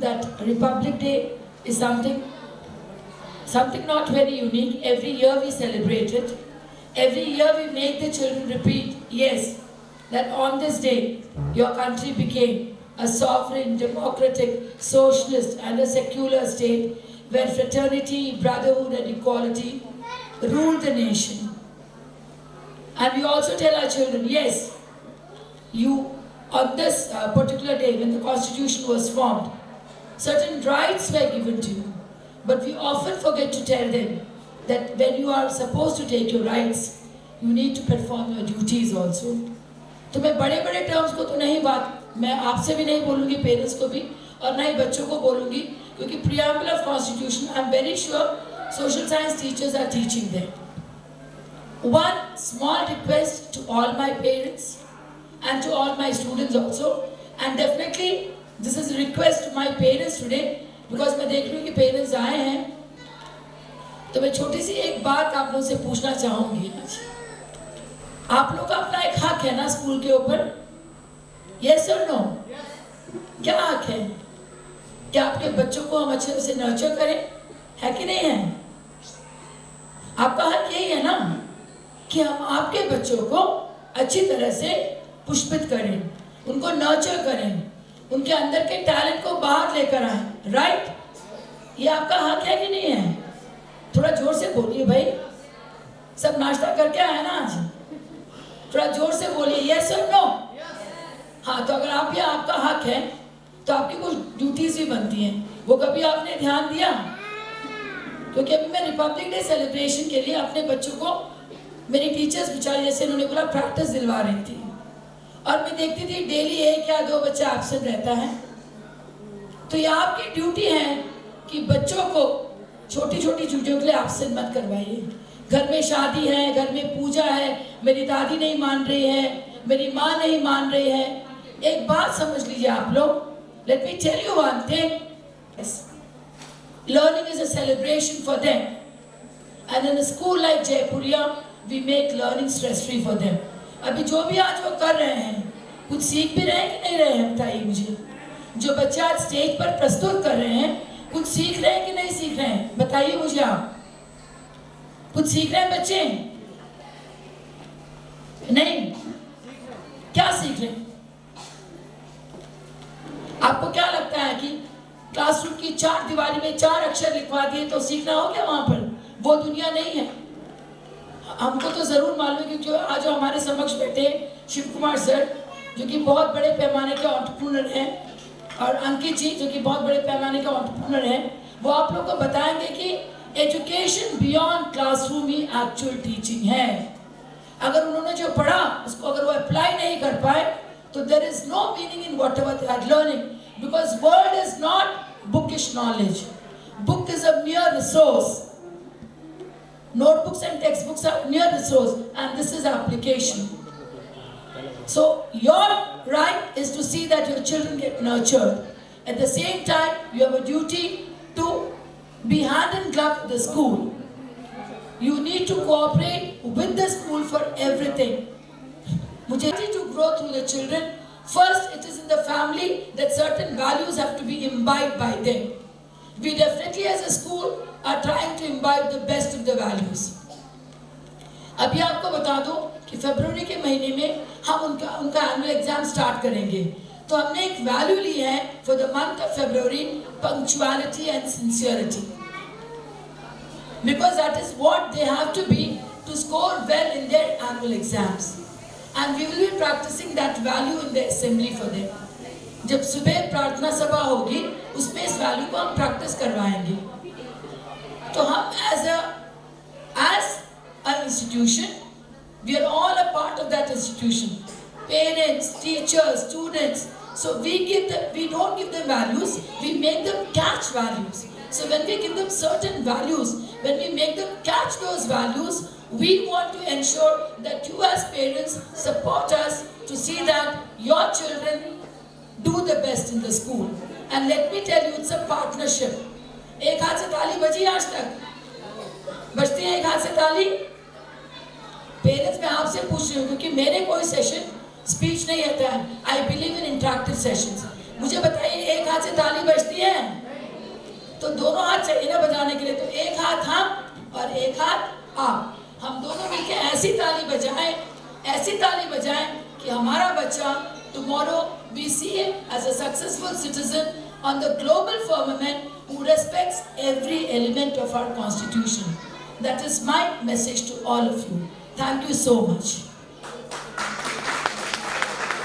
that Republic Day is something not very unique. Every year we celebrate it. Every year we make the children repeat, yes, that on this day your country became a sovereign, democratic, socialist and a secular state where fraternity, brotherhood and equality ruled the nation. And we also tell our children, yes, you, on this particular day when the Constitution was formed, certain rights were given to you. But we often forget to tell them that when you are supposed to take your rights, you need to perform your duties also. तो मैं बड़े बड़े terms को तो नहीं बात, मैं आपसे भी नहीं बोलूँगी, पेरेंट्स को भी, और ना ही बच्चों को बोलूँगी, क्योंकि preamble of Constitution, I'm very sure social science teachers are teaching them. One small request to all my parents and to all my students also, and definitely this is a request to my parents today, because मैं देख रही हूँ कि parents आए हैं, तो मैं छोटी सी एक बात आप लोगों से पूछना चाहूँगी आज। आप लोग का अपना एक हक है ना स्कूल के ऊपर? Yes or no? क्या हक है? क्या आपके बच्चों को हम अच्छे से नर्चर करें? है कि नहीं है? आपका हक यही है ना कि हम आपके बच्चों को अच्छी तरह से पुष्पित करें, उनको नर्चर करें, उनके अंदर के टैलेंट को बाहर लेकर आए, राइट? ये आपका हक है कि नहीं है? थोड़ा जोर से बोलिए भाई, सब नाश्ता करके आए ना आज? थोड़ा जोर से बोलिए, यस और नो? हाँ, तो अगर आप ये आपका हक है तो आपकी कुछ ड्यूटीज भी बनती हैं, वो कभी आपने ध्यान दिया? क्योंकि अभी मैं रिपब्लिक डे सेलिब्रेशन के लिए अपने बच्चों को, मेरी टीचर्स बेचारी जैसे उन्होंने बोला प्रैक्टिस दिलवा रही थी, और मैं देखती थी डेली एक या दो बच्चा एब्सेंट रहता है। तो ये आपकी ड्यूटी है कि बच्चों को छोटी छोटी चीज़ों के लिए एब्सेंट मत करवाइए। घर में शादी है, घर में पूजा है, मेरी दादी नहीं मान रही है, मेरी माँ नहीं मान रही है, एक बात समझ लीजिए आप लोग, let me tell you one thing, yes, learning is a celebration for them, and in a school like Jaipuria we make learning stress free for them. अभी जो भी आज वो कर रहे हैं, कुछ सीख भी रहे हैं कि नहीं रहे हैं बताइए मुझे। जो बच्चे आज स्टेज पर प्रस्तुत कर रहे हैं, कुछ सीख रहे हैं कि नहीं सीख रहे हैं बताइए मुझे आप। कुछ सीख रहे हैं बच्चे? नहीं? क्या सीख रहे हैं? आपको क्या लगता है कि क्लासरूम की चार दीवारी में चार अक्षर लिखवा दिए तो सीखना हो गया वहां पर? वो दुनिया नहीं है। हमको तो जरूर मालूम है कि जो आज हमारे समक्ष बैठे शिव कुमार सर, जो कि बहुत बड़े पैमाने के एंटरप्रेन्योर हैं, और अंकित जी जो कि बहुत बड़े पैमाने के एंटरप्रेन्योर हैं, वो आप लोग को बताएंगे कि एजुकेशन बियॉन्ड क्लासरूम ही एक्चुअल टीचिंग है। अगर उन्होंने जो पढ़ा उसको अगर वो अप्लाई नहीं कर पाए तो there is no meaning in whatever they are learning, because word is not bookish knowledge, book is a mere resource. Notebooks and textbooks are mere resource, and this is application. So your right is to see that your children get nurtured. At the same time, you have a duty to be hand in glove with the school. You need to cooperate with the school for everything. To grow through the children, first it is in the family that certain values have to be imbibed by them. We definitely as a school are trying to imbibe the best of the values. अभी आपको बता दूं कि फरवरी के महीने में हम उनका एनुअल एग्जाम स्टार्ट करेंगे, तो हमने एक वैल्यू ली है for the month of February, punctuality and sincerity, because that is what they have to be to score well in their annual exams, and we will be practicing that value in the assembly for them. जब सुबह प्रार्थना सभा होगी उसमें इस value को हम practice करवाएंगे। तो हम as an institution, we are all a part of that institution. Parents, teachers, students. So we don't give them values, we make them catch values. So when we give them certain values, when we make them catch those values, we want to ensure that you as parents support us to see that your children do the best in the school. And let me tell you, it's a partnership. एक हाथ से ताली बजी आज तक? बजती है एक हाथ से ताली? पेरेंट्स मैं आपसे पूछ रही हूँ क्योंकि मेरे कोई सेशन स्पीच नहीं आता है। I believe in interactive sessions. मुझे बताइए एक हाथ से ताली बजती है? तो दोनों हाथ चाहिए ना बजाने के लिए, तो एक हाथ हम और एक हाथ आप, हम दोनों मिलकर ऐसी ताली बजाएं कि हमारा बच्चा tomorrow we see him as a successful citizen on the global firmament who respects every element of our constitution. That is my message to all of you. Thank you so much.